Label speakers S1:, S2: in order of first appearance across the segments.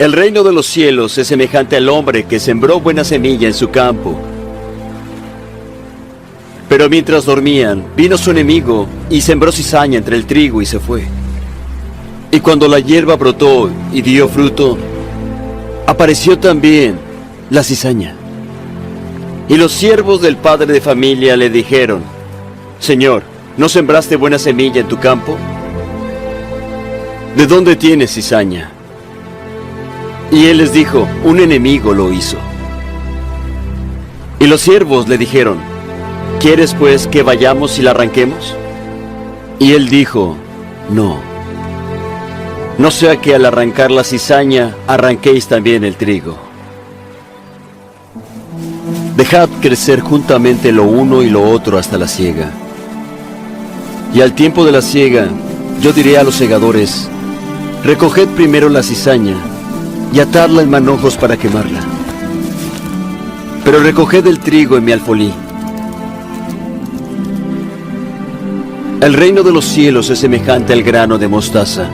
S1: El reino de los cielos es semejante al hombre que sembró buena semilla en su campo. Pero mientras dormían, vino su enemigo y sembró cizaña entre el trigo y se fue. Y cuando la hierba brotó y dio fruto, apareció también la cizaña. Y los siervos del padre de familia le dijeron: Señor, ¿no sembraste buena semilla en tu campo? ¿De dónde tienes cizaña? Y él les dijo: un enemigo lo hizo. Y los siervos le dijeron: ¿quieres pues que vayamos y la arranquemos? Y él dijo: no. No sea que al arrancar la cizaña arranquéis también el trigo. Dejad crecer juntamente lo uno y lo otro hasta la siega. Y al tiempo de la siega, yo diré a los segadores: recoged primero la cizaña y atadla en manojos para quemarla. Pero recoged el trigo en mi alfolí. El reino de los cielos es semejante al grano de mostaza,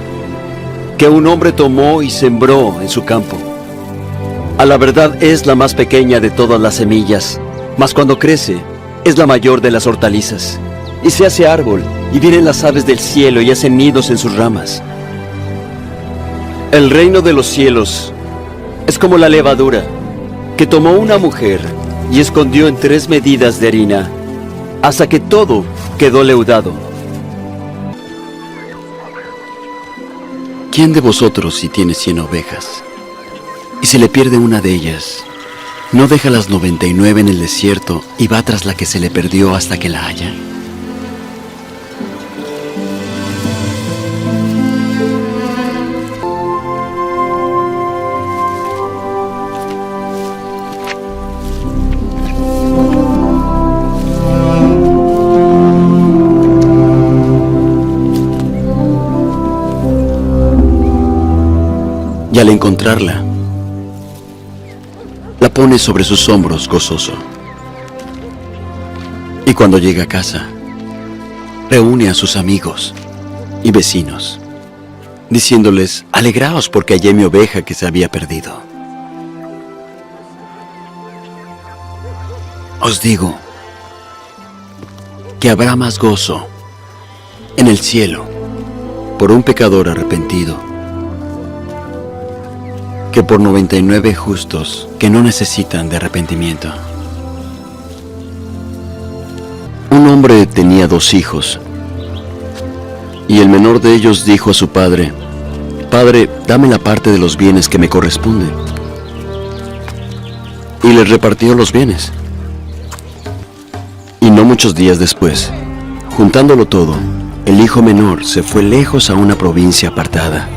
S1: que un hombre tomó y sembró en su campo. A la verdad es la más pequeña de todas las semillas, mas cuando crece es la mayor de las hortalizas, y se hace árbol, y vienen las aves del cielo y hacen nidos en sus ramas. El reino de los cielos es como la levadura, que tomó una mujer y escondió en 3 medidas de harina, hasta que todo quedó leudado. ¿Quién de vosotros, si tiene 100 ovejas, y se le pierde una de ellas, no deja las 99 en el desierto y va tras la que se le perdió hasta que la haya? Y al encontrarla, la pone sobre sus hombros gozoso. Y cuando llega a casa, reúne a sus amigos y vecinos, diciéndoles: alegraos porque hallé mi oveja que se había perdido. Os digo que habrá más gozo en el cielo por un pecador arrepentido que por 99 justos que no necesitan de arrepentimiento. Un hombre tenía 2 hijos, y el menor de ellos dijo a su padre: Padre, dame la parte de los bienes que me corresponde. Y les repartió los bienes. Y no muchos días después, juntándolo todo, el hijo menor se fue lejos a una provincia apartada,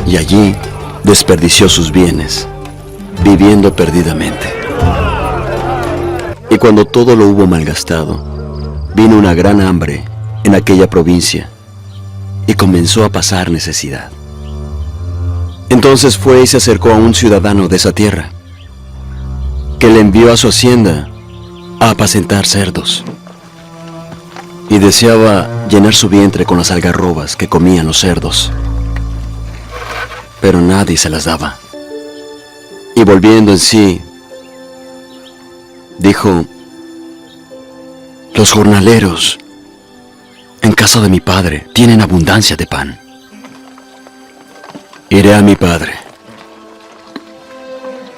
S1: y allí desperdició sus bienes, viviendo perdidamente. Y cuando todo lo hubo malgastado, vino una gran hambre en aquella provincia, y comenzó a pasar necesidad. Entonces fue y se acercó a un ciudadano de esa tierra, que le envió a su hacienda a apacentar cerdos, y deseaba llenar su vientre con las algarrobas que comían los cerdos, pero nadie se las daba. Y volviendo en sí, dijo: los jornaleros en casa de mi padre tienen abundancia de pan. Iré a mi padre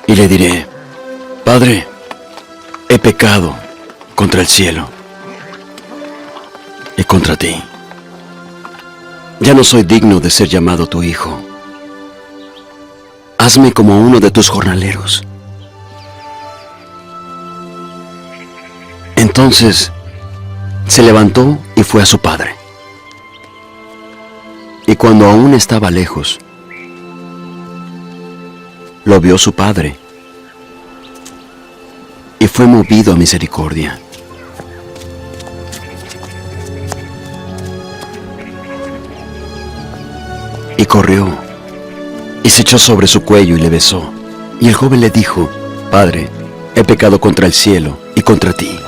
S1: y le diré: Padre, he pecado contra el cielo y contra ti. Ya no soy digno de ser llamado tu hijo. Hazme como uno de tus jornaleros. Entonces se levantó y fue a su padre. Y cuando aún estaba lejos, lo vio su padre y fue movido a misericordia. Y corrió y se echó sobre su cuello y le besó. Y el joven le dijo: Padre, he pecado contra el cielo y contra ti,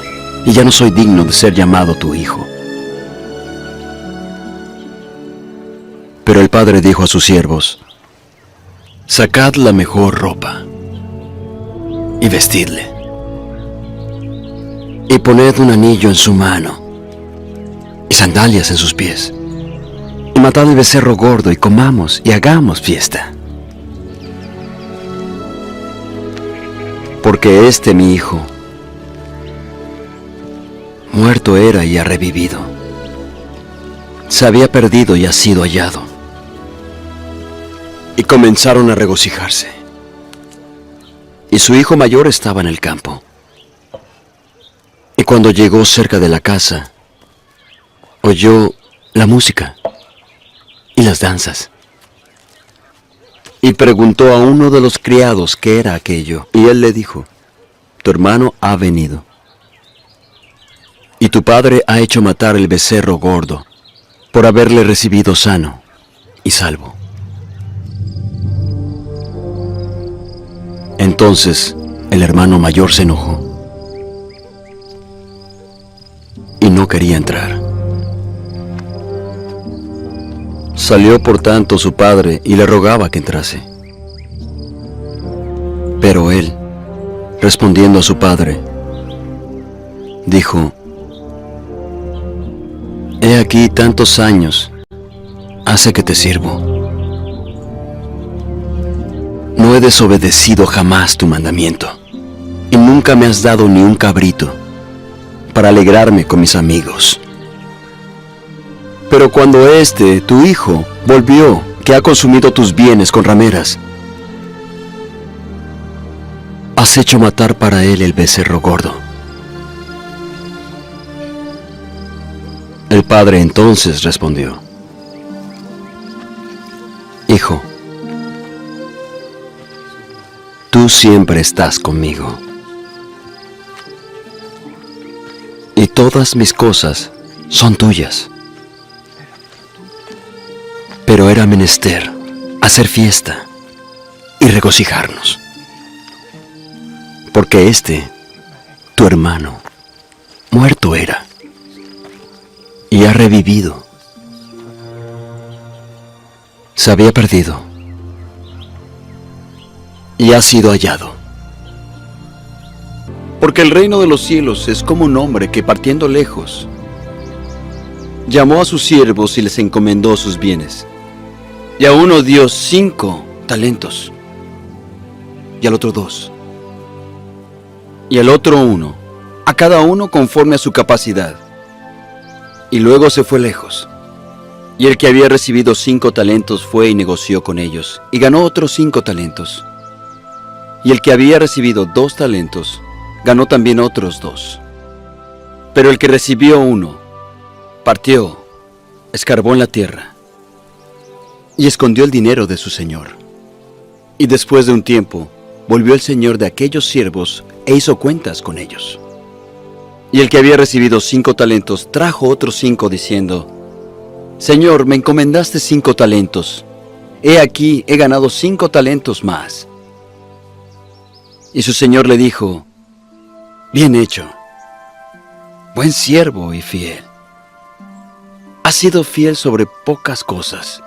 S1: y ya no soy digno de ser llamado tu hijo. Pero el padre dijo a sus siervos: Sacad la mejor ropa y vestidle, y poned un anillo en su mano y sandalias en sus pies, y matad el becerro gordo y comamos y hagamos fiesta. Porque este mi hijo muerto era y ha revivido, se había perdido y ha sido hallado. Y comenzaron a regocijarse. Y su hijo mayor estaba en el campo. Y cuando llegó cerca de la casa, oyó la música y las danzas. Y preguntó a uno de los criados qué era aquello. Y él le dijo: tu hermano ha venido, y tu padre ha hecho matar el becerro gordo, por haberle recibido sano y salvo. Entonces el hermano mayor se enojó y no quería entrar. Salió por tanto su padre y le rogaba que entrase. Pero él, respondiendo a su padre, dijo: he aquí tantos años hace que te sirvo. No he desobedecido jamás tu mandamiento, y nunca me has dado ni un cabrito para alegrarme con mis amigos. Pero cuando tu hijo, volvió, que ha consumido tus bienes con rameras, has hecho matar para él el becerro gordo. El padre entonces respondió: hijo, tú siempre estás conmigo, y todas mis cosas son tuyas. Pero era menester hacer fiesta y regocijarnos, porque tu hermano, muerto era y ha revivido. Se había perdido y ha sido hallado. Porque el reino de los cielos es como un hombre que, partiendo lejos, llamó a sus siervos y les encomendó sus bienes. Y a uno dio 5 talentos, y al otro 2, y al otro 1, a cada uno conforme a su capacidad. Y luego se fue lejos. Y el que había recibido 5 talentos fue y negoció con ellos, y ganó otros 5 talentos. Y el que había recibido 2 talentos, ganó también otros 2. Pero el que recibió 1, partió, escarbó en la tierra, y escondió el dinero de su señor. Y después de un tiempo, volvió el señor de aquellos siervos e hizo cuentas con ellos. Y el que había recibido 5 talentos trajo otros 5, diciendo: Señor, me encomendaste 5 talentos. He aquí, he ganado 5 talentos más. Y su señor le dijo: bien hecho, buen siervo y fiel. Has sido fiel sobre pocas cosas.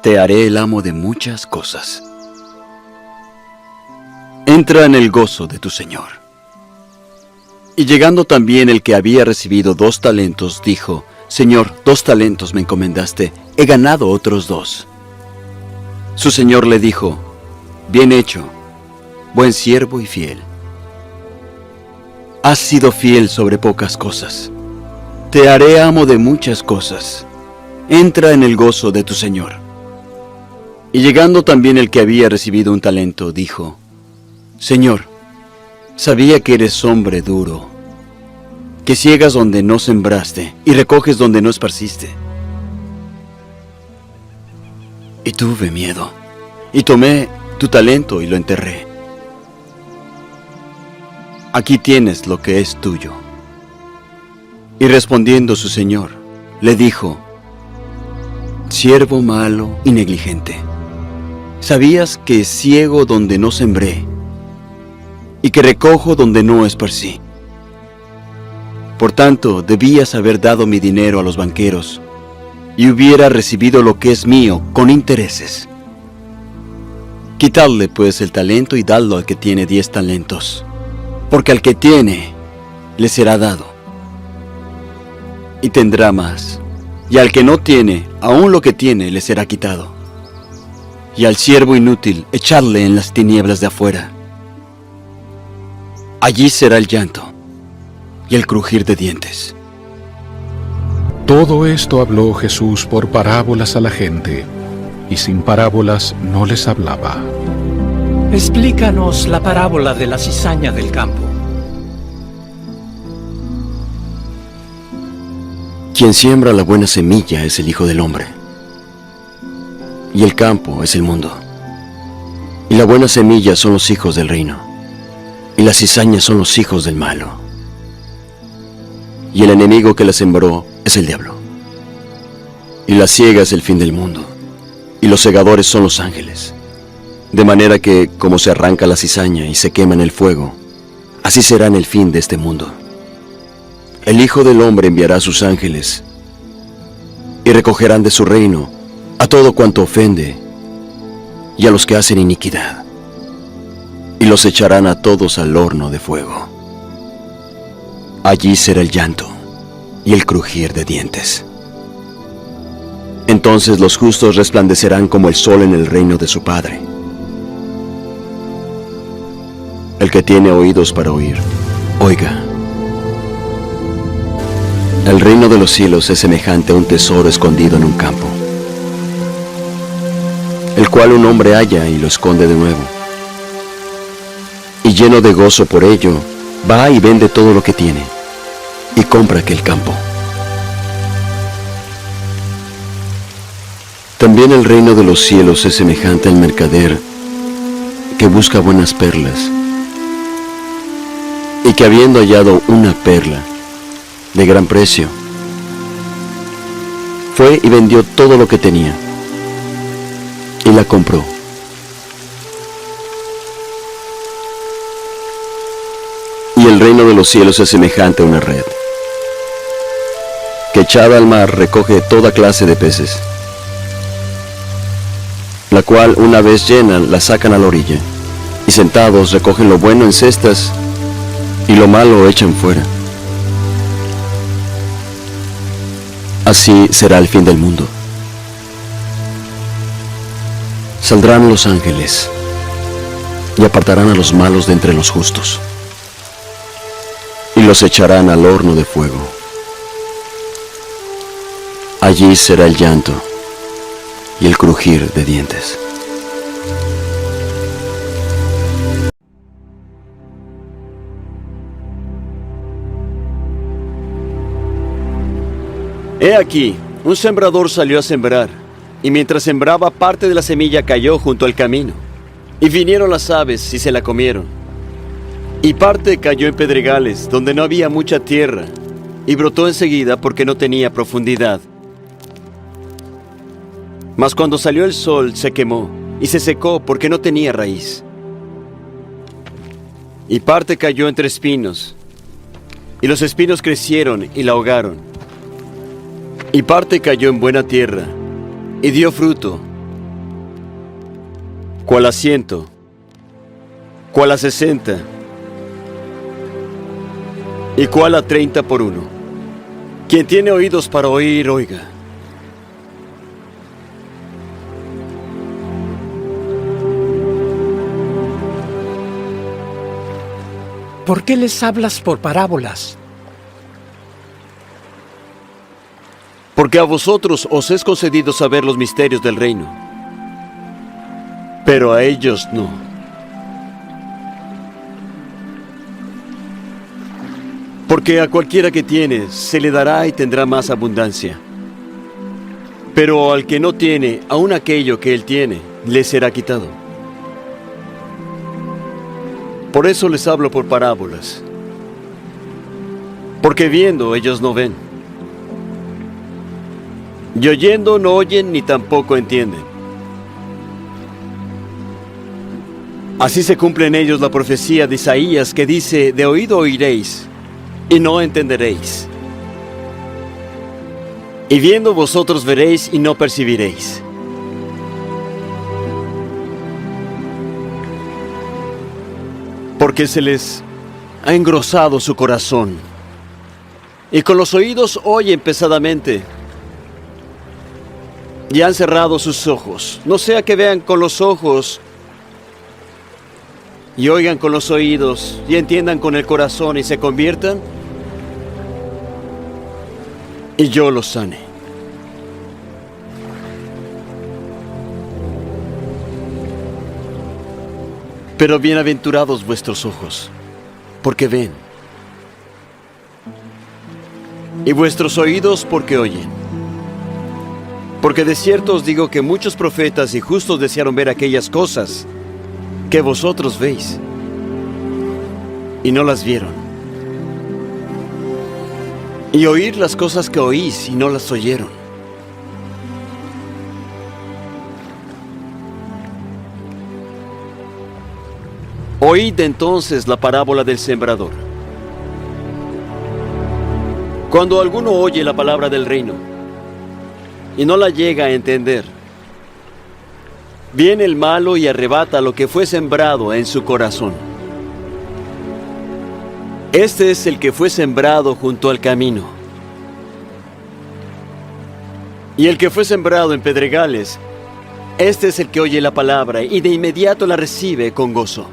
S1: Te haré el amo de muchas cosas. Entra en el gozo de tu señor. Y llegando también el que había recibido 2 talentos, dijo: Señor, 2 talentos me encomendaste, he ganado otros 2. Su señor le dijo: bien hecho, buen siervo y fiel. Has sido fiel sobre pocas cosas. Te haré amo de muchas cosas. Entra en el gozo de tu señor. Y llegando también el que había recibido 1 talento, dijo: Señor, sabía que eres hombre duro, que ciegas donde no sembraste y recoges donde no esparciste. Y tuve miedo, y tomé tu talento y lo enterré. Aquí tienes lo que es tuyo. Y respondiendo su señor, le dijo: siervo malo y negligente, sabías que ciego donde no sembré, y que recojo donde no esparcí. Por tanto, debías haber dado mi dinero a los banqueros, y hubiera recibido lo que es mío con intereses. Quitadle pues el talento y dadlo al que tiene 10 talentos, porque al que tiene, le será dado, y tendrá más, y al que no tiene, aún lo que tiene le será quitado. Y al siervo inútil, echadle en las tinieblas de afuera. Allí será el llanto y el crujir de dientes.
S2: Todo esto habló Jesús por parábolas a la gente, y sin parábolas no les hablaba.
S3: Explícanos la parábola de la cizaña del campo.
S1: Quien siembra la buena semilla es el Hijo del Hombre, y el campo es el mundo. Y la buena semilla son los hijos del reino, y las cizañas son los hijos del malo. Y el enemigo que la sembró es el diablo. Y la siega es el fin del mundo, y los segadores son los ángeles. De manera que, como se arranca la cizaña y se quema en el fuego, así será en el fin de este mundo. El Hijo del Hombre enviará a sus ángeles, y recogerán de su reino a todo cuanto ofende, y a los que hacen iniquidad, y los echarán a todos al horno de fuego. Allí será el llanto y el crujir de dientes. Entonces los justos resplandecerán como el sol en el reino de su Padre. El que tiene oídos para oír, oiga. El reino de los cielos es semejante a un tesoro escondido en un campo, el cual un hombre halla y lo esconde de nuevo. Y lleno de gozo por ello, va y vende todo lo que tiene, y compra aquel campo. También el reino de los cielos es semejante al mercader que busca buenas perlas, y que habiendo hallado una perla de gran precio, fue y vendió todo lo que tenía, y la compró. Y el reino de los cielos es semejante a una red, que echada al mar recoge toda clase de peces, la cual una vez llena la sacan a la orilla, y sentados recogen lo bueno en cestas, y lo malo echan fuera. Así será el fin del mundo. Saldrán los ángeles, y apartarán a los malos de entre los justos, y los echarán al horno de fuego. Allí será el llanto y el crujir de dientes. He aquí, un sembrador salió a sembrar, y mientras sembraba, parte de la semilla cayó junto al camino, y vinieron las aves y se la comieron. Y parte cayó en pedregales, donde no había mucha tierra, y brotó enseguida porque no tenía profundidad. Mas cuando salió el sol se quemó, y se secó porque no tenía raíz. Y parte cayó entre espinos, y los espinos crecieron y la ahogaron. Y parte cayó en buena tierra, y dio fruto, cuál a 100, cuál a 60, y cuál a 30 por uno. Quien tiene oídos para oír, oiga.
S3: ¿Por qué les hablas por parábolas?
S1: Porque a vosotros os es concedido saber los misterios del reino, pero a ellos no. Porque a cualquiera que tiene, se le dará y tendrá más abundancia. Pero al que no tiene, aun aquello que él tiene, le será quitado. Por eso les hablo por parábolas. Porque viendo ellos no ven, y oyendo no oyen ni tampoco entienden. Así se cumple en ellos la profecía de Isaías que dice: de oído oiréis, y no entenderéis. Y viendo vosotros veréis y no percibiréis. porque se les ha engrosado su corazón, y con los oídos oyen pesadamente, y han cerrado sus ojos, no sea que vean con los ojos, y oigan con los oídos, y entiendan con el corazón, y se conviertan, y yo los sane. Pero bienaventurados vuestros ojos, porque ven, y vuestros oídos porque oyen. Porque de cierto os digo que muchos profetas y justos desearon ver aquellas cosas que vosotros veis, y no las vieron, y oír las cosas que oís y no las oyeron. Oíd entonces la parábola del sembrador. Cuando alguno oye la palabra del reino y no la llega a entender, viene el malo y arrebata lo que fue sembrado en su corazón. Este es el que fue sembrado junto al camino. Y el que fue sembrado en pedregales, este es el que oye la palabra y de inmediato la recibe con gozo.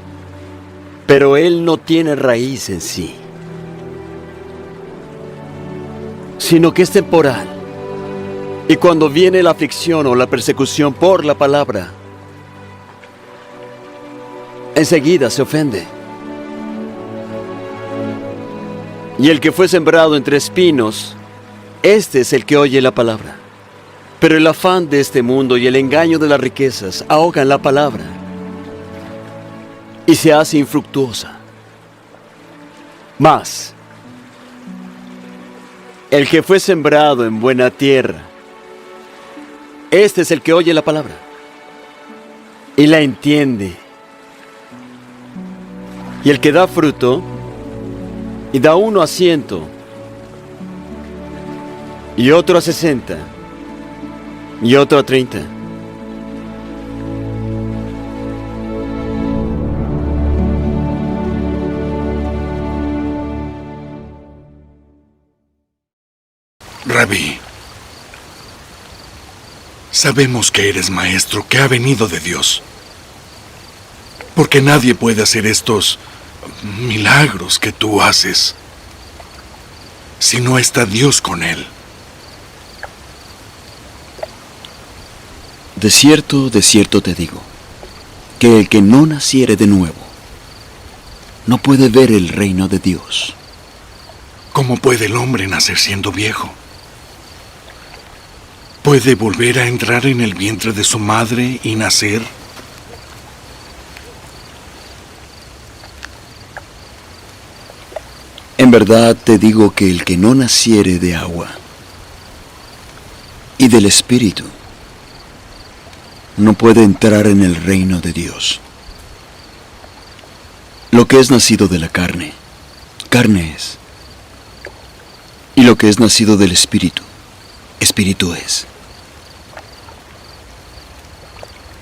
S1: Pero él no tiene raíz en sí, sino que es temporal. Y cuando viene la aflicción o la persecución por la palabra, enseguida se ofende. Y el que fue sembrado entre espinos, este es el que oye la palabra. Pero el afán de este mundo y el engaño de las riquezas ahogan la palabra y se hace infructuosa. Mas el que fue sembrado en buena tierra, este es el que oye la palabra y la entiende. Y el que da fruto, y da uno a 100, y otro a 60, y otro a 30.
S4: Rabí, sabemos que eres maestro que ha venido de Dios, porque nadie puede hacer estos milagros que tú haces si no está Dios con él.
S5: De cierto te digo, que el que no naciere de nuevo, no puede ver el reino de Dios.
S4: ¿Cómo puede el hombre nacer siendo viejo? ¿Puede volver a entrar en el vientre de su madre y nacer?
S5: En verdad te digo que el que no naciere de agua y del Espíritu, no puede entrar en el reino de Dios. Lo que es nacido de la carne, carne es. Y lo que es nacido del Espíritu, Espíritu es.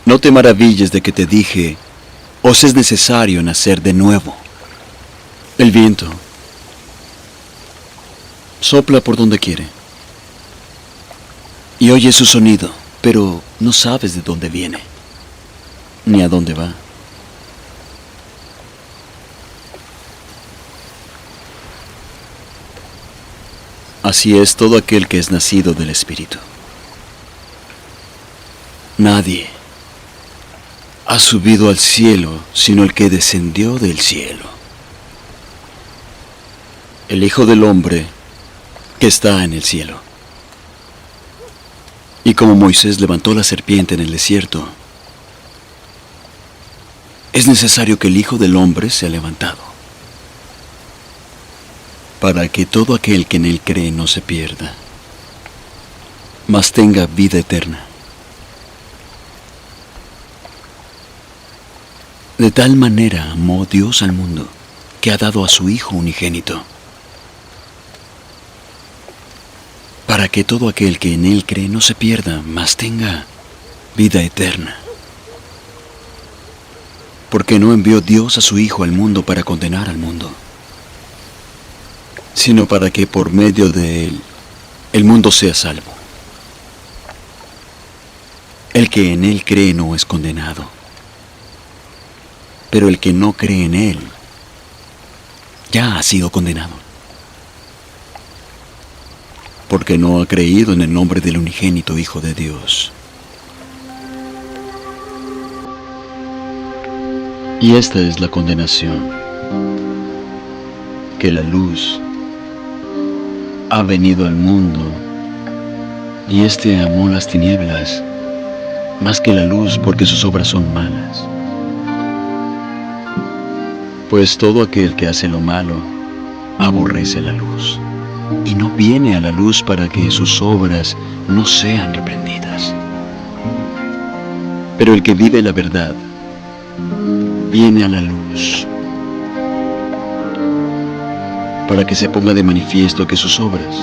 S5: No te maravilles de que te dije, os es necesario nacer de nuevo. El viento sopla por donde quiere, y oyes su sonido, pero no sabes de dónde viene, ni a dónde va. Así es todo aquel que es nacido del Espíritu. Nadie ha subido al cielo sino el que descendió del cielo, el Hijo del Hombre que está en el cielo. Y como Moisés levantó la serpiente en el desierto, es necesario que el Hijo del Hombre sea levantado, para que todo aquel que en él cree no se pierda, mas tenga vida eterna. De tal manera amó Dios al mundo, que ha dado a su Hijo unigénito, para que todo aquel que en él cree no se pierda, mas tenga vida eterna. Porque no envió Dios a su Hijo al mundo para condenar al mundo, sino para que por medio de Él el mundo sea salvo. El que en Él cree no es condenado, pero el que no cree en Él ya ha sido condenado, porque no ha creído en el nombre del unigénito Hijo de Dios. Y esta es la condenación, que la luz ha venido al mundo, y éste amó las tinieblas más que la luz, porque sus obras son malas. Pues todo aquel que hace lo malo aborrece la luz, y no viene a la luz para que sus obras no sean reprendidas. Pero el que vive la verdad viene a la luz, para que se ponga de manifiesto que sus obras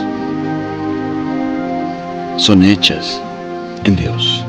S5: son hechas en Dios.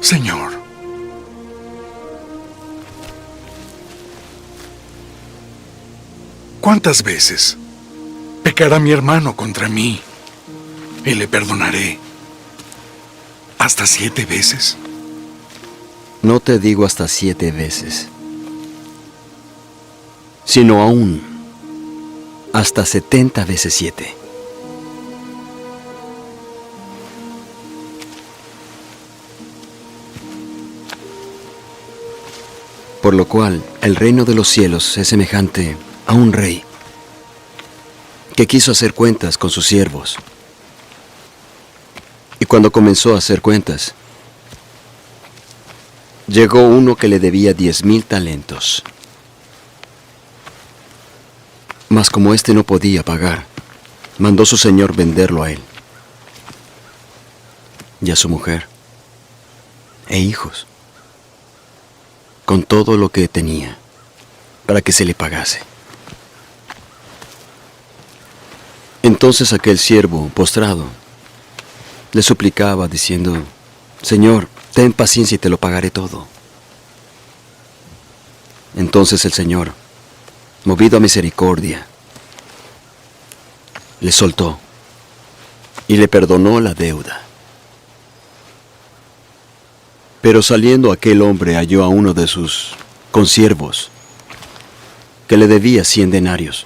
S4: Señor, ¿cuántas veces pecará mi hermano contra mí y le perdonaré? ¿Hasta 7 veces?
S1: No te digo hasta 7 veces, sino aún hasta 70 veces 7. Por lo cual, el reino de los cielos es semejante a un rey que quiso hacer cuentas con sus siervos. Y cuando comenzó a hacer cuentas, llegó uno que le debía 10,000 talentos. Mas como éste no podía pagar, mandó su señor venderlo a él, y a su mujer, e hijos, con todo lo que tenía, para que se le pagase. Entonces aquel siervo, postrado, le suplicaba, diciendo: Señor, ten paciencia y te lo pagaré todo. Entonces el Señor, movido a misericordia, le soltó y le perdonó la deuda. Pero saliendo aquel hombre halló a uno de sus consiervos que le debía 100 denarios.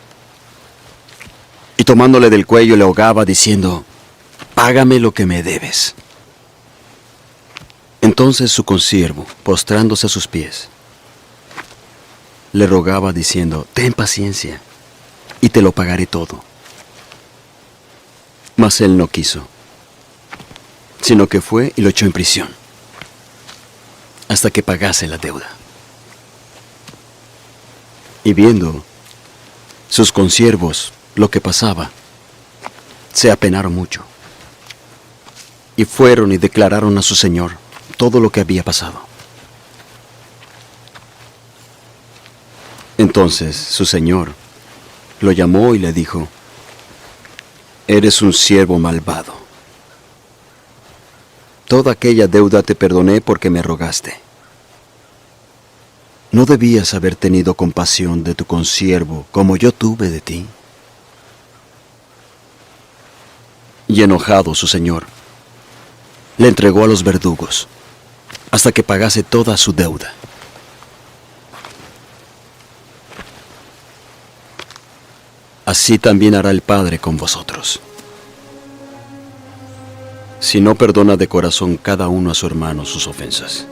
S1: Y tomándole del cuello le ahogaba diciendo: Págame lo que me debes. Entonces su consiervo, postrándose a sus pies, le rogaba diciendo: Ten paciencia y te lo pagaré todo. Mas él no quiso, sino que fue y lo echó en prisión hasta que pagase la deuda. Y viendo sus consiervos lo que pasaba, se apenaron mucho, y fueron y declararon a su señor todo lo que había pasado. Entonces su señor lo llamó y le dijo: Eres un siervo malvado. Toda aquella deuda te perdoné porque me rogaste. ¿No debías haber tenido compasión de tu consiervo como yo tuve de ti? Y enojado su señor, le entregó a los verdugos hasta que pagase toda su deuda. Así también hará el Padre con vosotros, si no perdona de corazón cada uno a su hermano sus ofensas.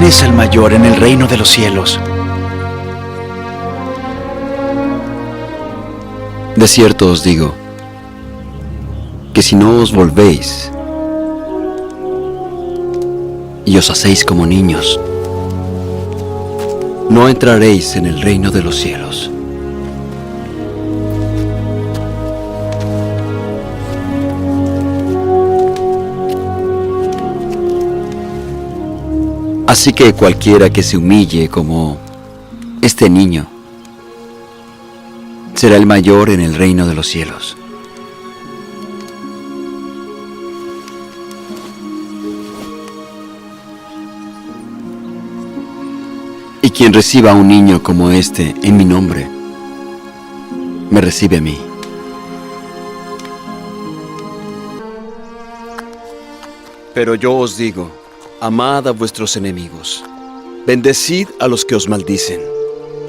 S6: es el mayor en el reino de los cielos?
S1: De cierto os digo, que si no os volvéis y os hacéis como niños, no entraréis en el reino de los cielos. Así que cualquiera que se humille como este niño, será el mayor en el reino de los cielos. Y quien reciba a un niño como este en mi nombre, me recibe a mí. Pero yo os digo, amad a vuestros enemigos, bendecid a los que os maldicen,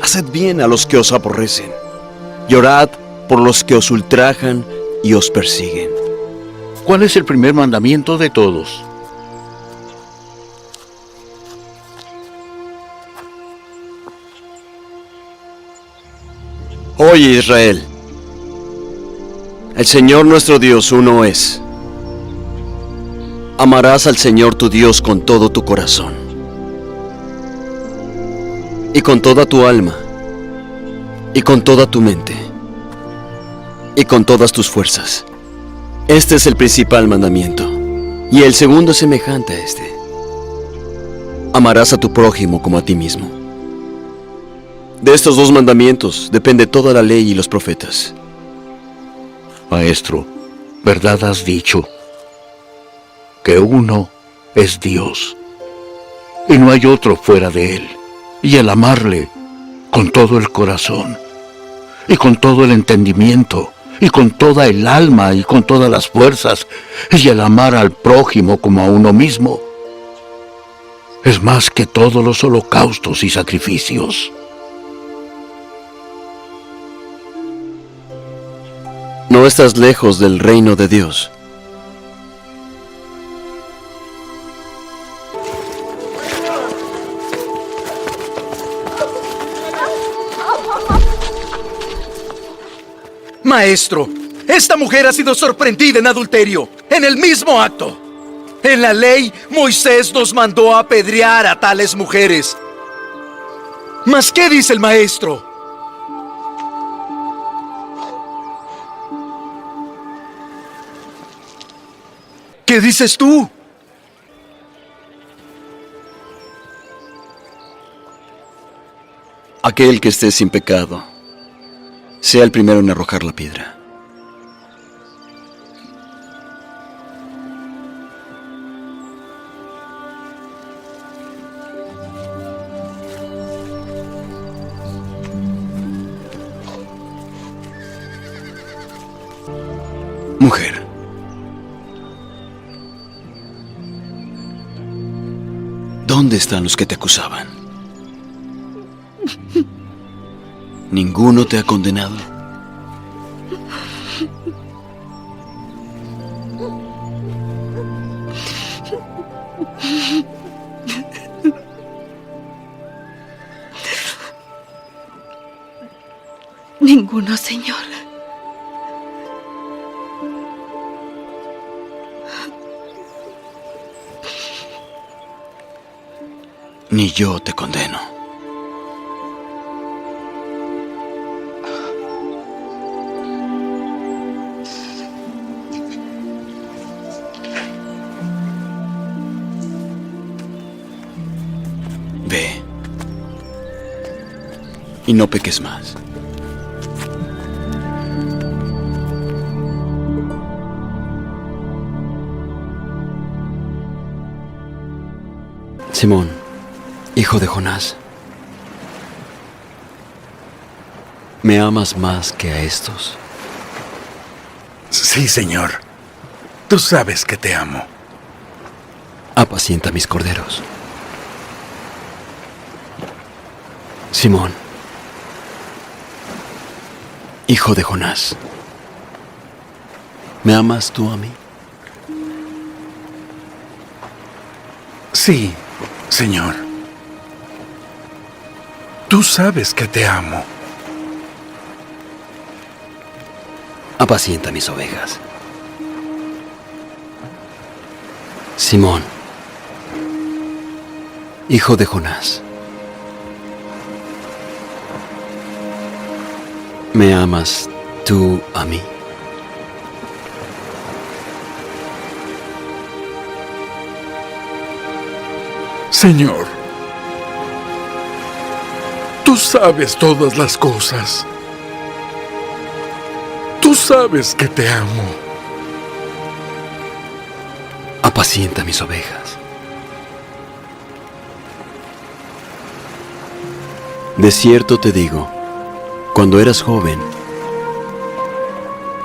S1: haced bien a los que os aborrecen, llorad por los que os ultrajan y os persiguen.
S7: ¿Cuál es el primer mandamiento de todos?
S1: Oye, Israel, el Señor nuestro Dios uno es. Amarás al Señor tu Dios con todo tu corazón y con toda tu alma y con toda tu mente y con todas tus fuerzas. Este es el principal mandamiento, y el segundo es semejante a este. Amarás a tu prójimo como a ti mismo. De estos dos mandamientos depende toda la ley y los profetas.
S7: Maestro, verdad has dicho, que uno es Dios, y no hay otro fuera de Él. Y el amarle con todo el corazón, y con todo el entendimiento, y con toda el alma, y con todas las fuerzas, y el amar al prójimo como a uno mismo, es más que todos los holocaustos y sacrificios.
S1: No estás lejos del reino de Dios.
S6: Maestro, esta mujer ha sido sorprendida en adulterio, en el mismo acto. En la ley, Moisés nos mandó a apedrear a tales mujeres. ¿Mas qué dice el maestro? ¿Qué dices tú?
S1: Aquel que esté sin pecado, sea el primero en arrojar la piedra. Mujer, ¿dónde están los que te acusaban? ¿Ninguno te ha condenado?
S8: Ninguno, Señor.
S1: Ni yo te condeno. Ve y no peques más. Simón, hijo de Jonás, ¿me amas más que a estos?
S4: Sí, Señor. Tú sabes que te amo.
S1: Apacienta mis corderos. Simón, hijo de Jonás, ¿me amas tú a mí?
S4: Sí, Señor. Tú sabes que te amo.
S1: Apacienta mis ovejas. Simón, hijo de Jonás, ¿me amas tú a mí?
S4: Señor, tú sabes todas las cosas. Tú sabes que te amo.
S1: Apacienta mis ovejas. De cierto te digo, cuando eras joven,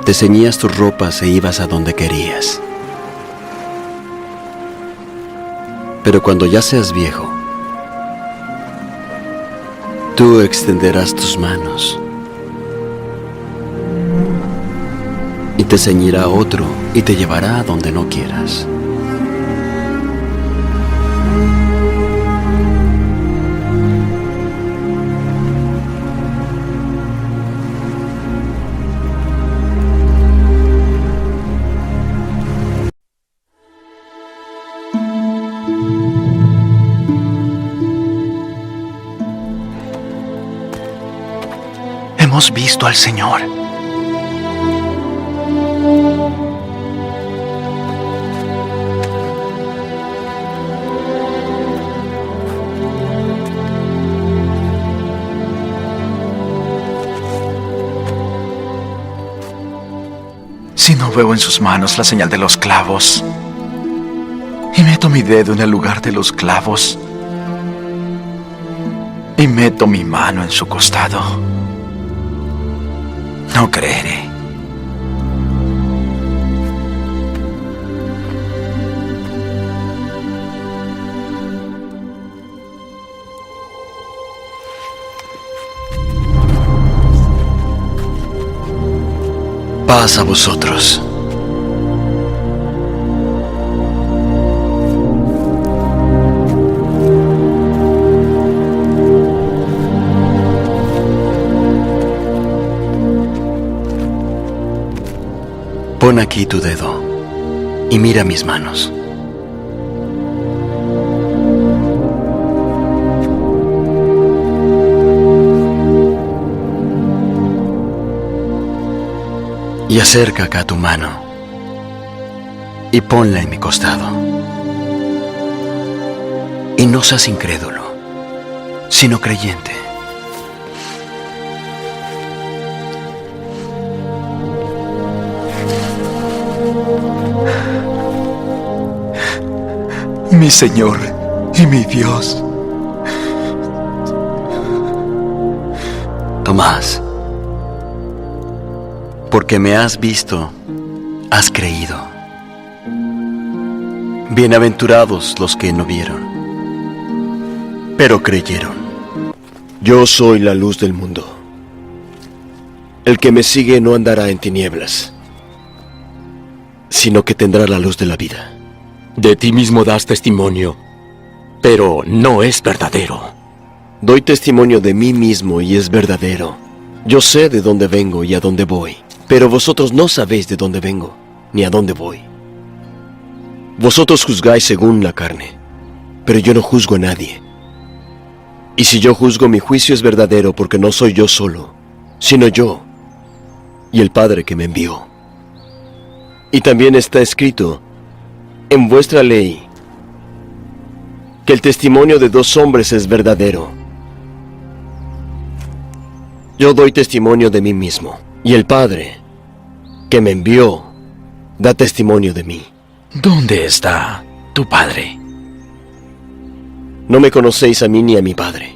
S1: te ceñías tus ropas e ibas a donde querías. Pero cuando ya seas viejo, tú extenderás tus manos y te ceñirá otro y te llevará a donde no quieras.
S6: Hemos visto al Señor. Si no veo en sus manos la señal de los clavos, y meto mi dedo en el lugar de los clavos, y meto mi mano en su costado, no creeré.
S1: Paz a vosotros. Pon aquí tu dedo y mira mis manos. Y acerca acá tu mano y ponla en mi costado. Y no seas incrédulo, sino creyente.
S6: Mi Señor y mi Dios.
S1: Tomás, porque me has visto, has creído. Bienaventurados los que no vieron, pero creyeron.
S9: Yo soy la luz del mundo. El que me sigue no andará en tinieblas, sino que tendrá la luz de la vida.
S10: De ti mismo das testimonio, pero no es verdadero.
S9: Doy testimonio de mí mismo y es verdadero. Yo sé de dónde vengo y a dónde voy, pero vosotros no sabéis de dónde vengo ni a dónde voy. Vosotros juzgáis según la carne, pero yo no juzgo a nadie. Y si yo juzgo, mi juicio es verdadero, porque no soy yo solo, sino yo y el Padre que me envió. Y también está escrito en vuestra ley que el testimonio de dos hombres es verdadero. Yo doy testimonio de mí mismo, y el Padre que me envió da testimonio de mí.
S6: ¿Dónde está tu Padre?
S9: No me conocéis a mí ni a mi Padre.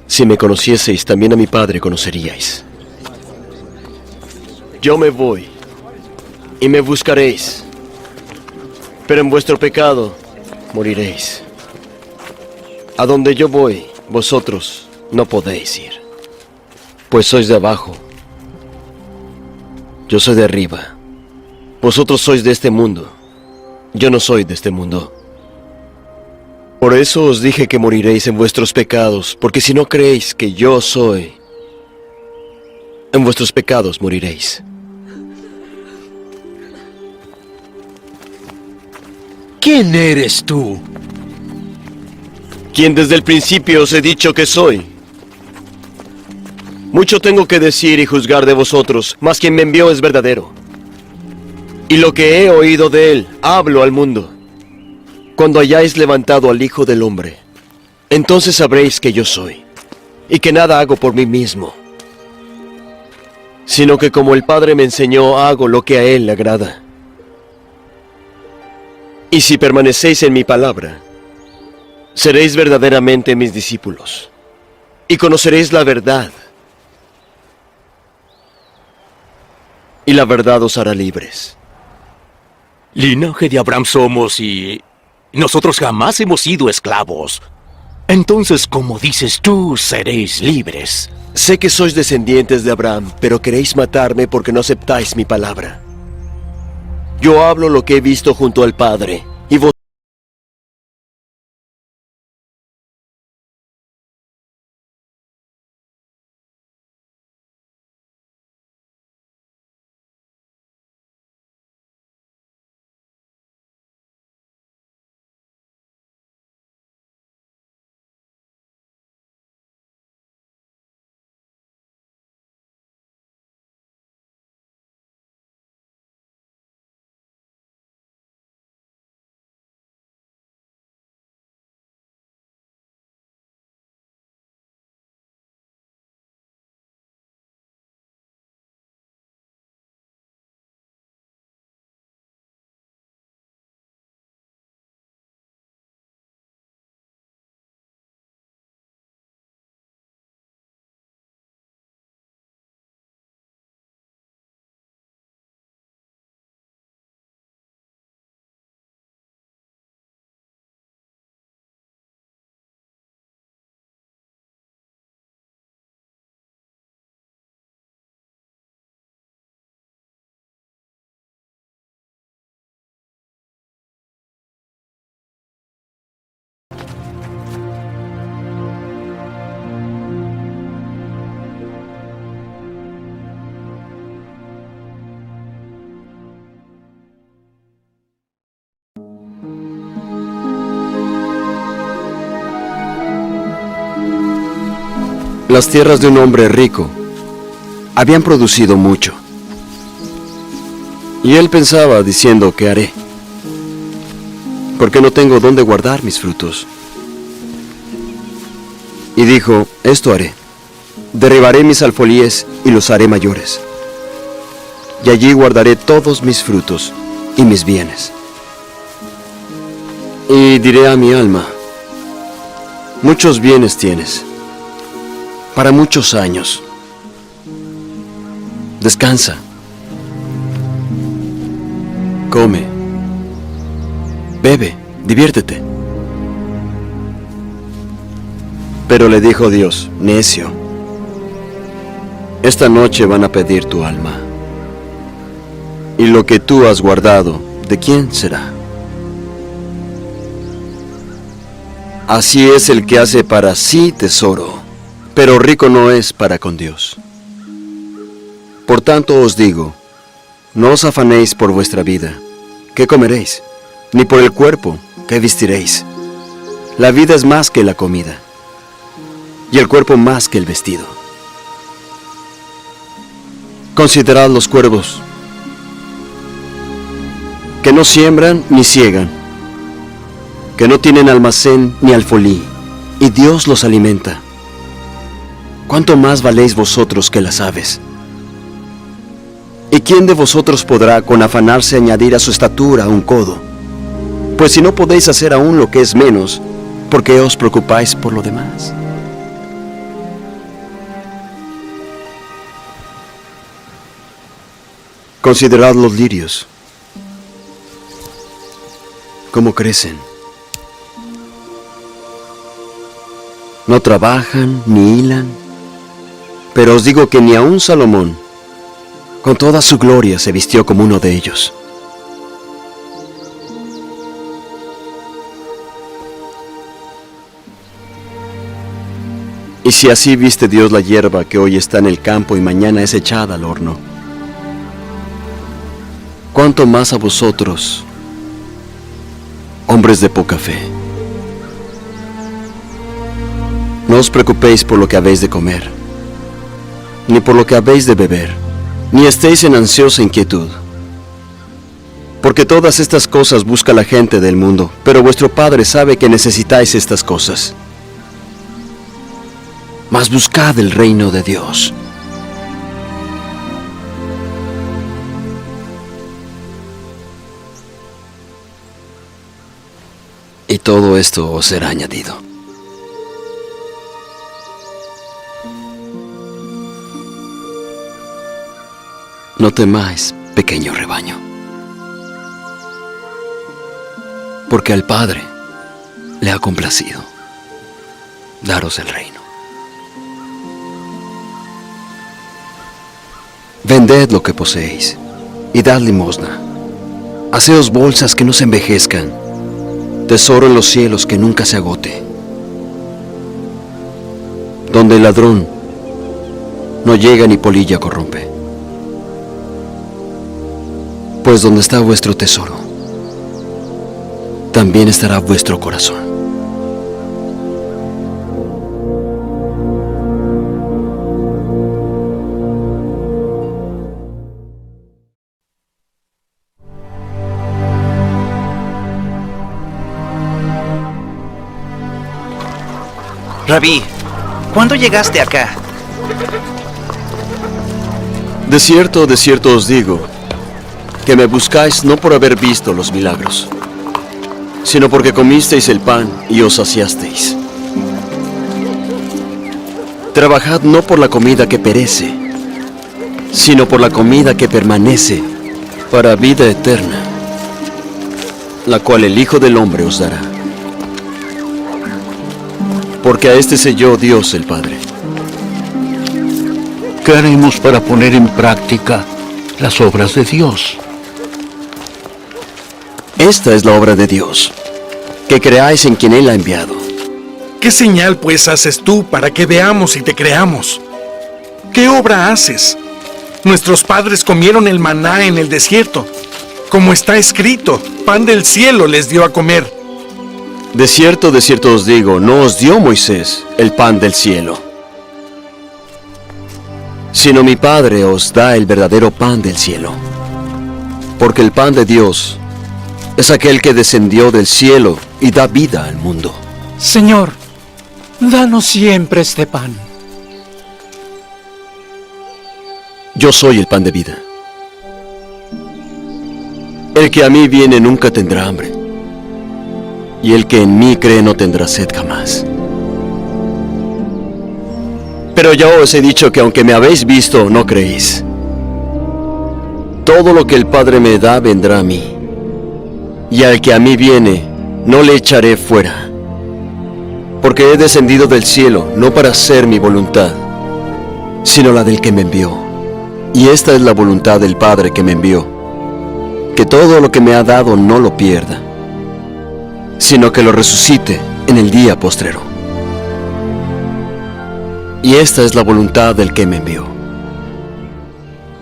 S9: Si me conocieseis, también a mi Padre conoceríais. Yo me voy, y me buscaréis, pero en vuestro pecado moriréis. A donde yo voy, vosotros no podéis ir, pues sois de abajo, yo soy de arriba. Vosotros sois de este mundo, yo no soy de este mundo. Por eso os dije que moriréis en vuestros pecados, porque si no creéis que yo soy, en vuestros pecados moriréis.
S6: ¿Quién eres tú?
S9: Quien desde el principio os he dicho que soy. Mucho tengo que decir y juzgar de vosotros, mas quien me envió es verdadero. Y lo que he oído de él, hablo al mundo. Cuando hayáis levantado al Hijo del Hombre, entonces sabréis que yo soy, y que nada hago por mí mismo, sino que como el Padre me enseñó, hago lo que a él le agrada. Y si permanecéis en mi palabra, seréis verdaderamente mis discípulos, y conoceréis la verdad, y la verdad os hará libres.
S10: Linaje de Abraham somos y nosotros jamás hemos sido esclavos. Entonces, como dices tú, seréis libres.
S9: Sé que sois descendientes de Abraham, pero queréis matarme porque no aceptáis mi palabra. Yo hablo lo que he visto junto al Padre, y vos... Las tierras de un hombre rico habían producido mucho. Y él pensaba diciendo, ¿qué haré? Porque no tengo dónde guardar mis frutos. Y dijo, esto haré. Derribaré mis alfolíes y los haré mayores. Y allí guardaré todos mis frutos y mis bienes. Y diré a mi alma, muchos bienes tienes, para muchos años. Descansa. Come. Bebe. Diviértete. Pero le dijo Dios, necio, esta noche van a pedir tu alma. Y lo que tú has guardado, ¿de quién será? Así es el que hace para sí tesoro, pero rico no es para con Dios. Por tanto os digo, no os afanéis por vuestra vida, ¿qué comeréis? Ni por el cuerpo, ¿qué vestiréis? La vida es más que la comida, y el cuerpo más que el vestido. Considerad los cuervos, que no siembran ni siegan, que no tienen almacén ni alfolí, y Dios los alimenta. ¿Cuánto más valéis vosotros que las aves? ¿Y quién de vosotros podrá con afanarse añadir a su estatura un codo? Pues si no podéis hacer aún lo que es menos, ¿por qué os preocupáis por lo demás? Considerad los lirios, cómo crecen. No trabajan ni hilan, pero os digo que ni aun Salomón, con toda su gloria, se vistió como uno de ellos.
S1: Y si así viste Dios la hierba que hoy está en el campo y mañana es echada al horno, ¿cuánto más a vosotros, hombres de poca fe? No os preocupéis por lo que habéis de comer, ni por lo que habéis de beber, ni estéis en ansiosa inquietud. Porque todas estas cosas busca la gente del mundo, pero vuestro Padre sabe que necesitáis estas cosas. Mas buscad el reino de Dios. Y todo esto os será añadido. No temáis, pequeño rebaño, porque al Padre le ha complacido daros el reino. Vended lo que poseéis y dad limosna. Haceos bolsas que no se envejezcan, tesoro en los cielos que nunca se agote, donde el ladrón no llega ni polilla corrompe. Pues donde está vuestro tesoro, también estará vuestro corazón.
S11: Rabí, ¿cuándo llegaste acá?
S1: De cierto os digo, que me buscáis no por haber visto los milagros, sino porque comisteis el pan y os saciasteis. Trabajad no por la comida que perece, sino por la comida que permanece para vida eterna, la cual el Hijo del Hombre os dará. Porque a este selló Dios el Padre.
S7: ¿Qué haremos para poner en práctica las obras de Dios?
S1: Esta es la obra de Dios, que creáis en quien Él ha enviado.
S4: ¿Qué señal pues haces tú para que veamos y te creamos? ¿Qué obra haces? Nuestros padres comieron el maná en el desierto. Como está escrito, pan del cielo les dio a comer.
S1: De cierto os digo, no os dio Moisés el pan del cielo, sino mi Padre os da el verdadero pan del cielo. Porque el pan de Dios es aquel que descendió del cielo y da vida al mundo.
S3: Señor, danos siempre este pan.
S1: Yo soy el pan de vida. El que a mí viene nunca tendrá hambre, y el que en mí cree no tendrá sed jamás. Pero ya os he dicho que aunque me habéis visto, no creéis. Todo lo que el Padre me da vendrá a mí, y al que a mí viene, no le echaré fuera. Porque he descendido del cielo, no para hacer mi voluntad, sino la del que me envió. Y esta es la voluntad del Padre que me envió, que todo lo que me ha dado no lo pierda, sino que lo resucite en el día postrero. Y esta es la voluntad del que me envió,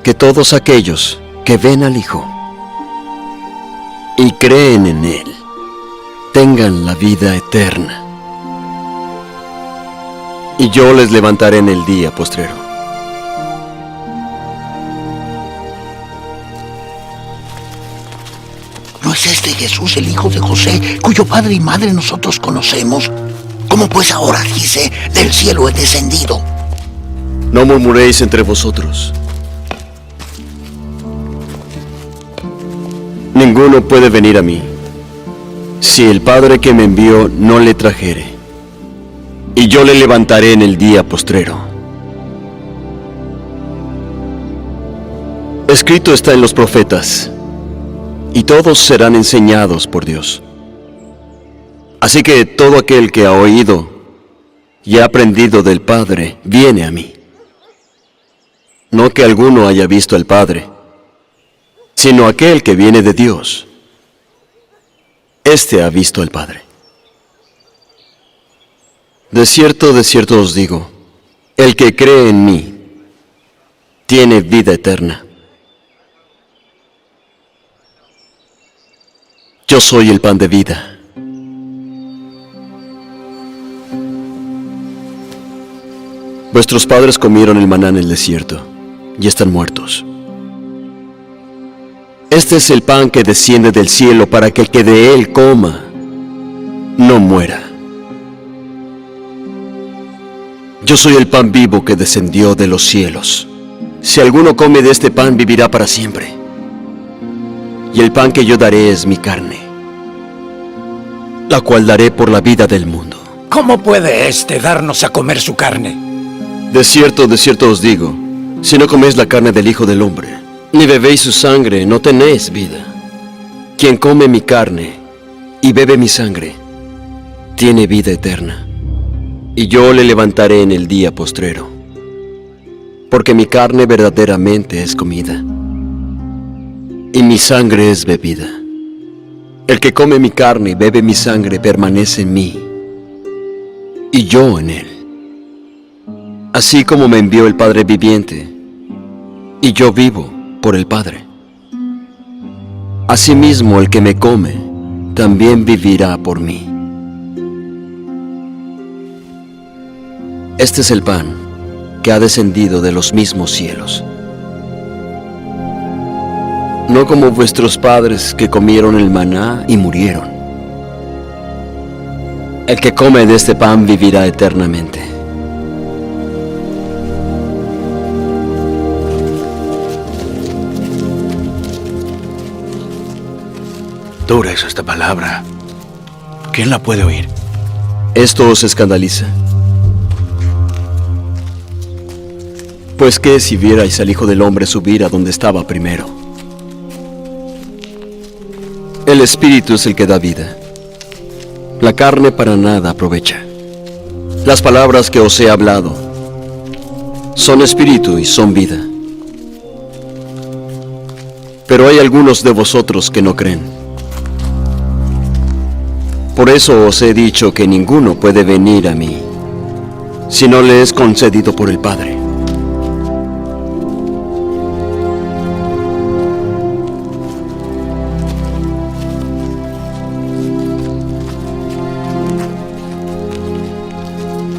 S1: que todos aquellos que ven al Hijo y creen en Él tengan la vida eterna, y yo les levantaré en el día postrero.
S7: ¿No es este Jesús el hijo de José, cuyo padre y madre nosotros conocemos? ¿Cómo pues ahora dice, del cielo he descendido?
S1: No murmuréis entre vosotros. Ninguno puede venir a mí, si el Padre que me envió no le trajere, y yo le levantaré en el día postrero. Escrito está en los profetas, y todos serán enseñados por Dios. Así que todo aquel que ha oído y ha aprendido del Padre, viene a mí. No que alguno haya visto al Padre, sino aquel que viene de Dios. Este ha visto al Padre.
S9: de cierto os digo, el que cree en mí tiene vida eterna. Yo soy el pan de vida. Vuestros padres comieron el maná en el desierto y están muertos. Este es el pan que desciende del cielo para que el que de él coma no muera. Yo soy el pan vivo que descendió de los cielos. Si alguno come de este pan, vivirá para siempre. Y el pan que yo daré es mi carne, la cual daré por la vida del mundo.
S3: ¿Cómo puede éste darnos a comer su carne?
S9: De cierto os digo, si no coméis la carne del Hijo del Hombre, ni bebéis su sangre, no tenéis vida. Quien come mi carne y bebe mi sangre, tiene vida eterna, y yo le levantaré en el día postrero. Porque mi carne verdaderamente es comida, y mi sangre es bebida. El que come mi carne y bebe mi sangre permanece en mí, y yo en él. Así como me envió el Padre viviente, y yo vivo por el Padre. Asimismo, el que me come, también vivirá por mí. Este es el pan que ha descendido de los mismos cielos. No como vuestros padres que comieron el maná y murieron. El que come de este pan vivirá eternamente.
S6: Dura es esta palabra. ¿Quién la puede oír?
S9: ¿Esto os escandaliza? Pues qué si vierais al Hijo del Hombre subir a donde estaba primero. El Espíritu es el que da vida. La carne para nada aprovecha. Las palabras que os he hablado son espíritu y son vida. Pero hay algunos de vosotros que no creen. Por eso os he dicho que ninguno puede venir a mí si no le es concedido por el Padre.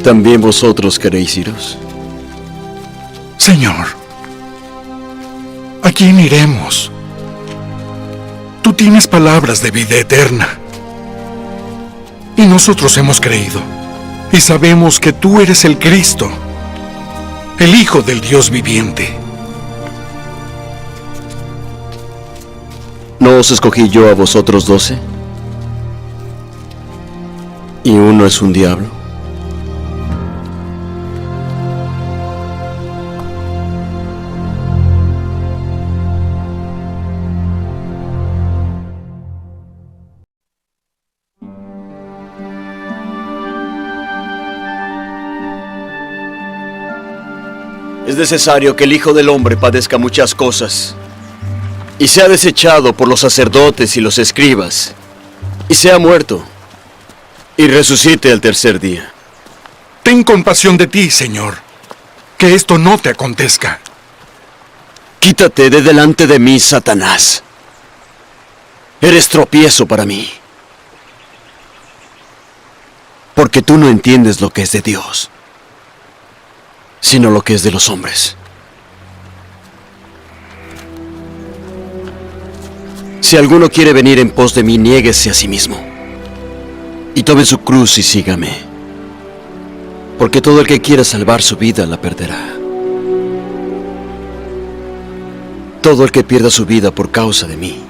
S9: ¿También vosotros queréis iros?
S4: Señor, ¿a quién iremos? Tú tienes palabras de vida eterna. Y nosotros hemos creído, y sabemos que tú eres el Cristo, el Hijo del Dios viviente.
S9: ¿No os escogí yo a vosotros 12? ¿Y uno es un diablo? Es necesario que el Hijo del Hombre padezca muchas cosas, y sea desechado por los sacerdotes y los escribas, y sea muerto, y resucite al tercer día.
S4: Ten compasión de ti, Señor, que esto no te acontezca.
S9: Quítate de delante de mí, Satanás. Eres tropiezo para mí, porque tú no entiendes lo que es de Dios, sino lo que es de los hombres. Si alguno quiere venir en pos de mí, niéguese a sí mismo y tome su cruz y sígame, porque todo el que quiera salvar su vida la perderá. Todo el que pierda su vida por causa de mí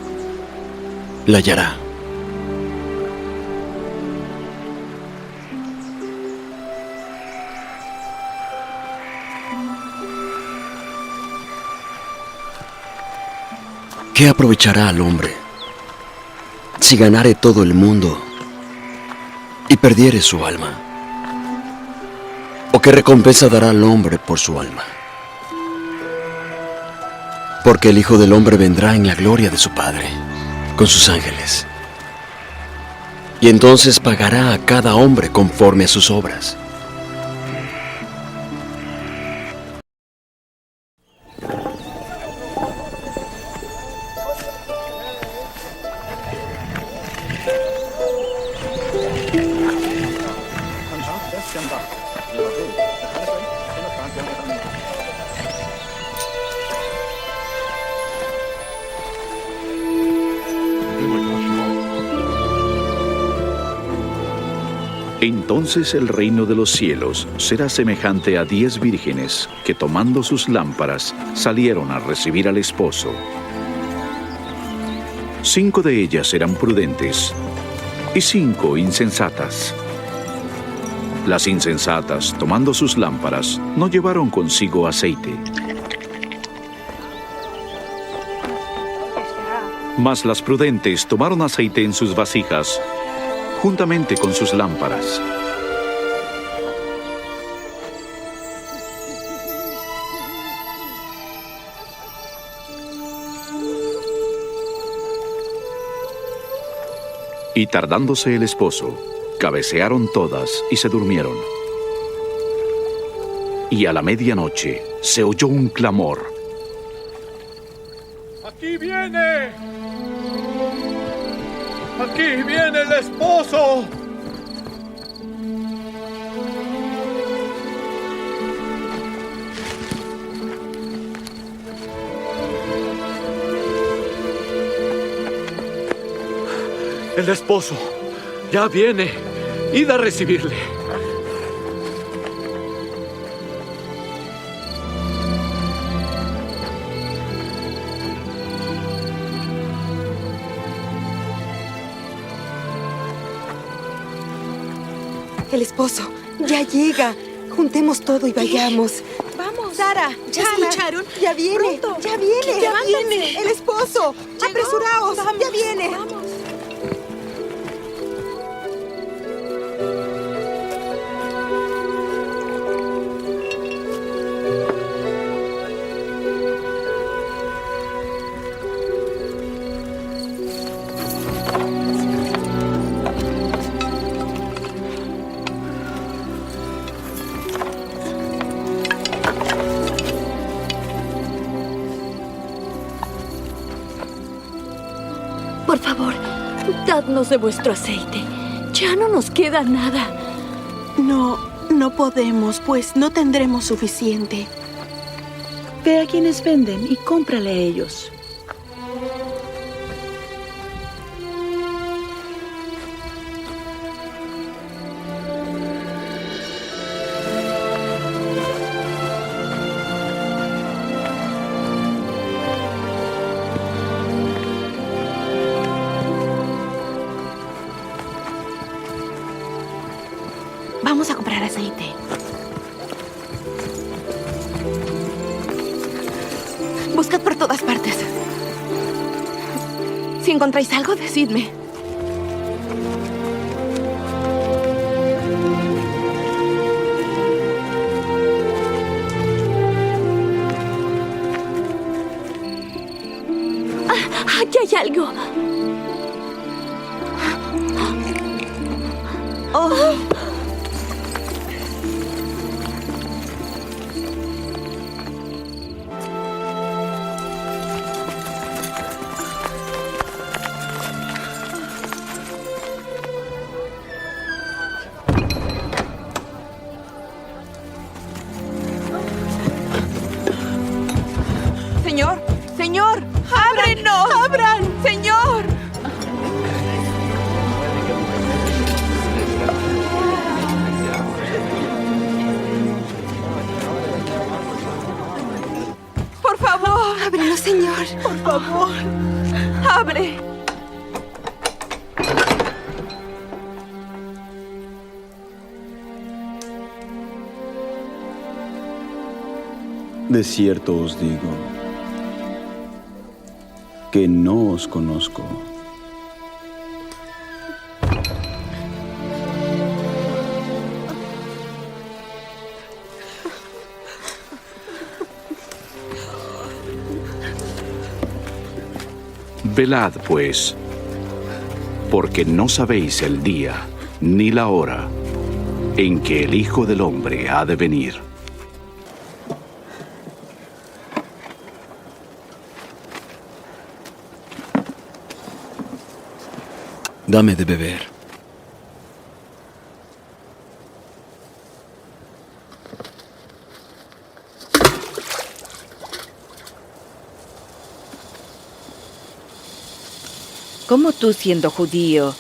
S9: la hallará. ¿Qué aprovechará al hombre si ganare todo el mundo y perdiere su alma? ¿O qué recompensa dará al hombre por su alma? Porque el Hijo del Hombre vendrá en la gloria de su Padre, con sus ángeles. Y entonces pagará a cada hombre conforme a sus obras.
S2: Entonces el reino de los cielos será semejante a 10 vírgenes que tomando sus lámparas salieron a recibir al esposo. 5 de ellas eran prudentes y 5 insensatas. Las insensatas, tomando sus lámparas, no llevaron consigo aceite. Mas las prudentes tomaron aceite en sus vasijas, juntamente con sus lámparas. Y tardándose el esposo, cabecearon todas y se durmieron. Y a la medianoche se oyó un clamor.
S12: ¡Aquí viene! ¡Aquí viene el esposo! El esposo ya viene. Id a recibirle.
S8: El esposo ya llega. Juntemos todo y vayamos.
S13: Vamos.
S8: Sara,
S13: ¿Ya escucharon?
S8: Ya viene.
S13: Pronto.
S8: Ya viene.
S13: Ya viene.
S8: El esposo.
S13: Llegó.
S8: Apresuraos.
S13: Vamos,
S8: ya viene.
S13: Vamos.
S14: Por favor, dadnos de vuestro aceite. Ya no nos queda nada.
S13: No podemos, pues no tendremos suficiente.
S15: Ve a quienes venden y cómprale a ellos.
S8: Vamos a comprar aceite. Buscad por todas partes. Si encontráis algo, decidme.
S14: Aquí hay algo.
S8: Oh. Señor, señor, ábrenos. Abran, señor. Por favor. Ábrenos, señor. Por favor. Abre.
S5: De cierto os digo que no os conozco.
S2: Velad, pues, porque no sabéis el día ni la hora en que el Hijo del Hombre ha de venir.
S1: Dame de beber.
S15: ¿Cómo tú, siendo judío,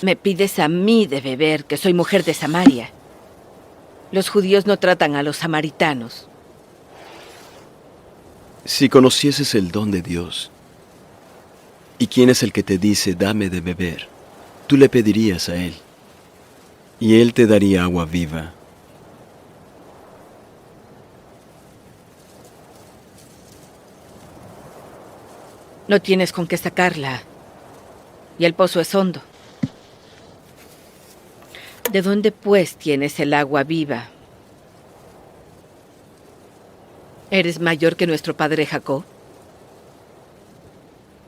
S16: Me pides a mí de beber, que soy mujer de Samaria. Los judíos no tratan a los samaritanos.
S1: Si conocieses el don de Dios, ¿y quién es el que te dice, dame de beber? Tú le pedirías a Él, y Él te daría agua viva.
S16: No tienes con qué sacarla, y el pozo es hondo. ¿De dónde, pues, tienes el agua viva? ¿Eres mayor que nuestro padre Jacob,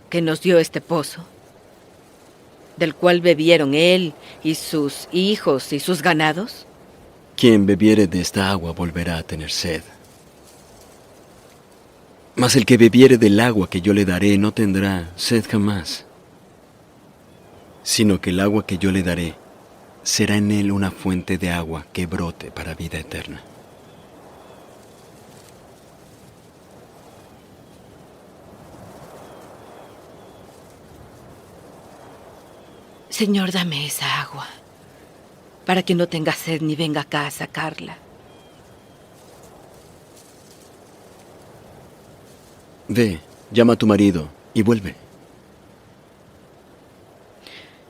S16: que nos dio este pozo, del cual bebieron él y sus hijos y sus ganados?
S1: Quien bebiere de esta agua volverá a tener sed. Mas el que bebiere del agua que yo le daré no tendrá sed jamás, sino que el agua que yo le daré será en él una fuente de agua que brote para vida eterna.
S16: Señor, dame esa agua, para que no tenga sed ni venga acá a sacarla.
S1: Ve, llama a tu marido y vuelve.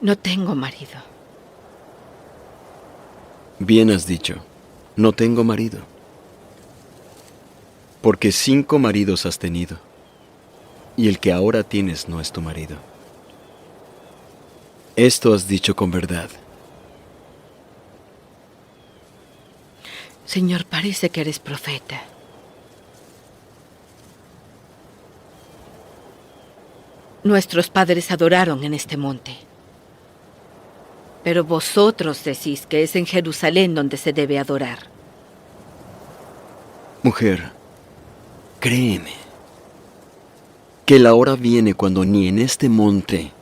S16: No tengo marido.
S1: Bien has dicho, no tengo marido. Porque 5 maridos has tenido, y el que ahora tienes no es tu marido. Esto has dicho con verdad.
S16: Señor, parece que eres profeta. Nuestros padres adoraron en este monte. Pero vosotros decís que es en Jerusalén donde se debe adorar.
S1: Mujer, créeme, que la hora viene cuando ni en este monte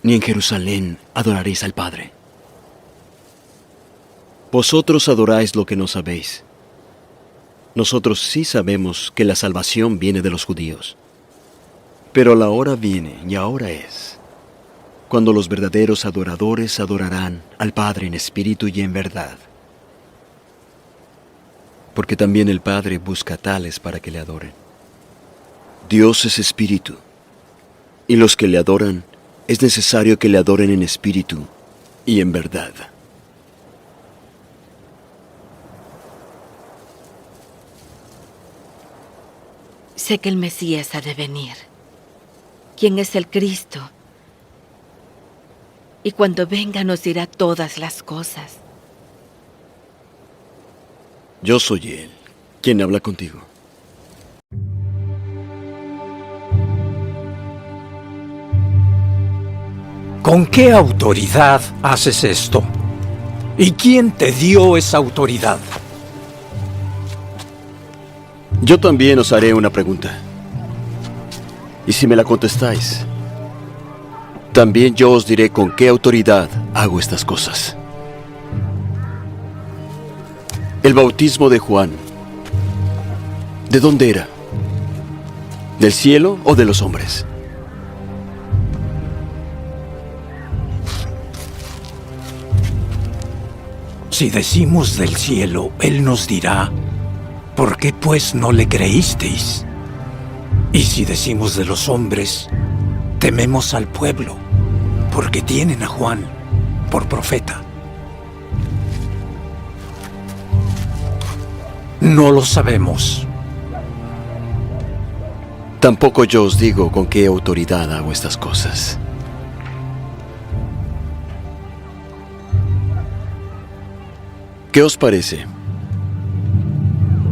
S1: ni en Jerusalén adoraréis al Padre. Vosotros adoráis lo que no sabéis. Nosotros sí sabemos que la salvación viene de los judíos. Pero la hora viene, y ahora es, cuando los verdaderos adoradores adorarán al Padre en espíritu y en verdad. Porque también el Padre busca tales para que le adoren. Dios es espíritu, y los que le adoran es necesario que le adoren en espíritu y en verdad.
S16: Sé que el Mesías ha de venir. ¿Quién es el Cristo? Y cuando venga nos dirá todas las cosas.
S1: Yo soy Él, quien habla contigo.
S3: ¿Con qué autoridad haces esto? ¿Y quién te dio esa autoridad?
S1: Yo también os haré una pregunta. Y si me la contestáis, también yo os diré con qué autoridad hago estas cosas. El bautismo de Juan, ¿de dónde era? ¿Del cielo o de los hombres?
S3: Si decimos del cielo, él nos dirá, ¿por qué pues no le creísteis? Y si decimos de los hombres, tememos al pueblo, porque tienen a Juan por profeta. No lo sabemos.
S1: Tampoco yo os digo con qué autoridad hago estas cosas. ¿Qué os parece?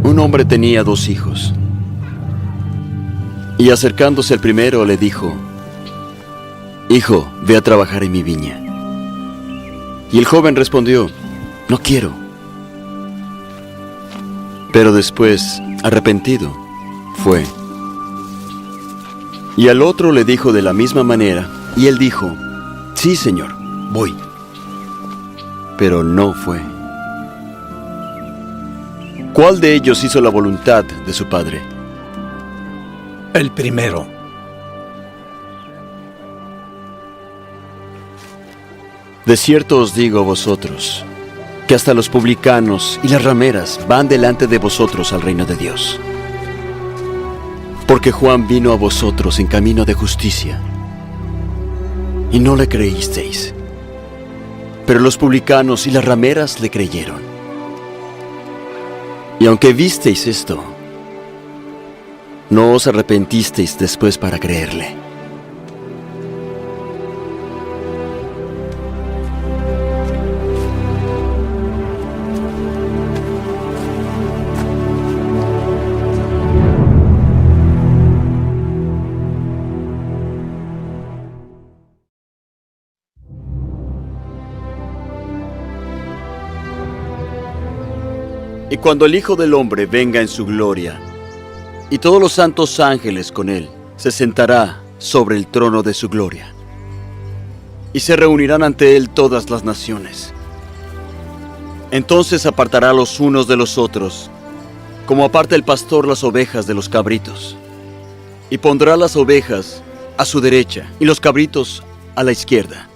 S1: Un hombre tenía 2 hijos. Y acercándose el primero le dijo, Hijo, ve a trabajar en mi viña. Y el joven respondió, No quiero. Pero después, arrepentido, fue. Y al otro le dijo de la misma manera, y él dijo, Sí, Señor, voy. Pero no fue. ¿Cuál de ellos hizo la voluntad de su padre?
S3: El primero.
S1: De cierto os digo a vosotros, que hasta los publicanos y las rameras van delante de vosotros al reino de Dios. Porque Juan vino a vosotros en camino de justicia, y no le creísteis. Pero los publicanos y las rameras le creyeron. Y aunque visteis esto, no os arrepentisteis después para creerle. Y cuando el Hijo del Hombre venga en su gloria, y todos los santos ángeles con él, se sentará sobre el trono de su gloria. Y se reunirán ante él todas las naciones. Entonces apartará los unos de los otros, como aparta el pastor las ovejas de los cabritos. Y pondrá las ovejas a su derecha y los cabritos a la izquierda.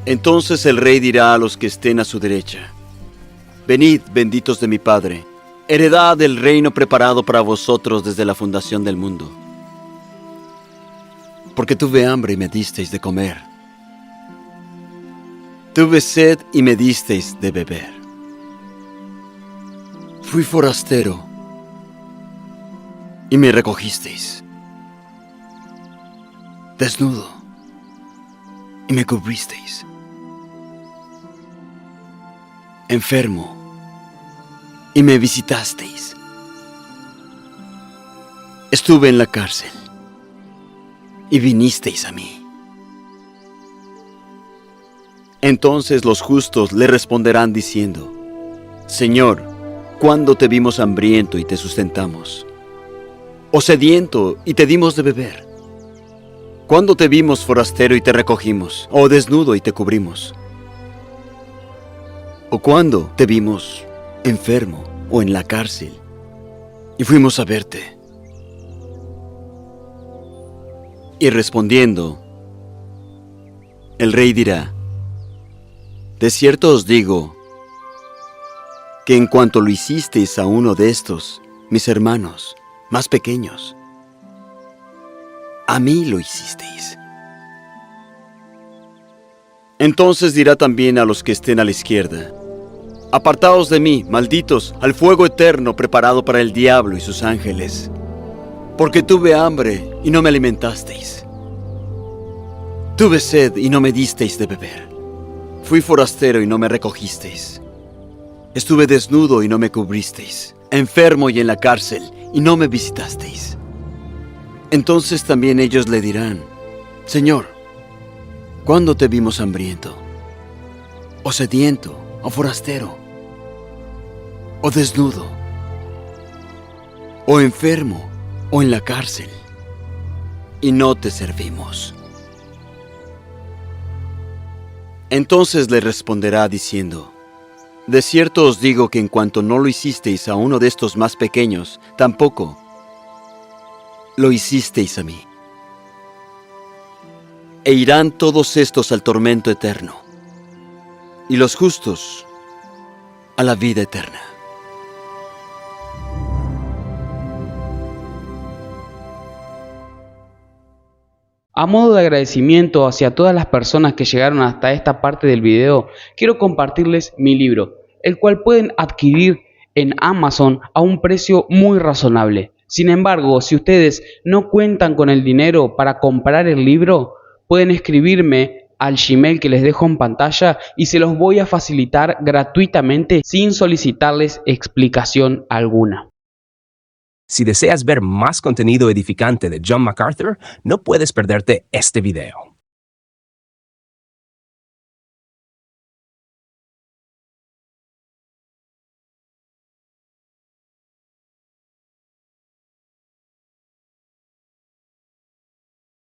S1: Entonces el rey dirá a los que estén a su derecha: Venid, benditos de mi Padre, heredad del reino preparado para vosotros desde la fundación del mundo. Porque tuve hambre y me disteis de comer. Tuve sed y me disteis de beber. Fui forastero y me recogisteis. Desnudo y me cubristeis. Enfermo y me visitasteis. Estuve en la cárcel y vinisteis a mí. Entonces los justos le responderán diciendo: Señor, ¿cuándo te vimos hambriento y te sustentamos? ¿O sediento y te dimos de beber? ¿Cuándo te vimos forastero y te recogimos? ¿O desnudo y te cubrimos? ¿O cuándo te vimos enfermo o en la cárcel y fuimos a verte? Y respondiendo, el rey dirá: De cierto os digo que en cuanto lo hicisteis a uno de estos, mis hermanos más pequeños, a mí lo hicisteis. Entonces dirá también a los que estén a la izquierda: Apartaos de mí, malditos, al fuego eterno preparado para el diablo y sus ángeles. Porque tuve hambre y no me alimentasteis. Tuve sed y no me disteis de beber. Fui forastero y no me recogisteis. Estuve desnudo y no me cubristeis. Enfermo y en la cárcel y no me visitasteis. Entonces también ellos le dirán: Señor, ¿cuándo te vimos hambriento, o sediento, o forastero, o desnudo, o enfermo, o en la cárcel, y no te servimos? Entonces le responderá diciendo: De cierto os digo que en cuanto no lo hicisteis a uno de estos más pequeños, tampoco lo hicisteis a mí. E irán todos estos al tormento eterno, y los justos a la vida eterna.
S17: A modo de agradecimiento hacia todas las personas que llegaron hasta esta parte del video, quiero compartirles mi libro, el cual pueden adquirir en Amazon a un precio muy razonable. Sin embargo, si ustedes no cuentan con el dinero para comprar el libro, pueden escribirme al Gmail que les dejo en pantalla y se los voy a facilitar gratuitamente sin solicitarles explicación alguna.
S18: Si deseas ver más contenido edificante de John MacArthur, no puedes perderte este video.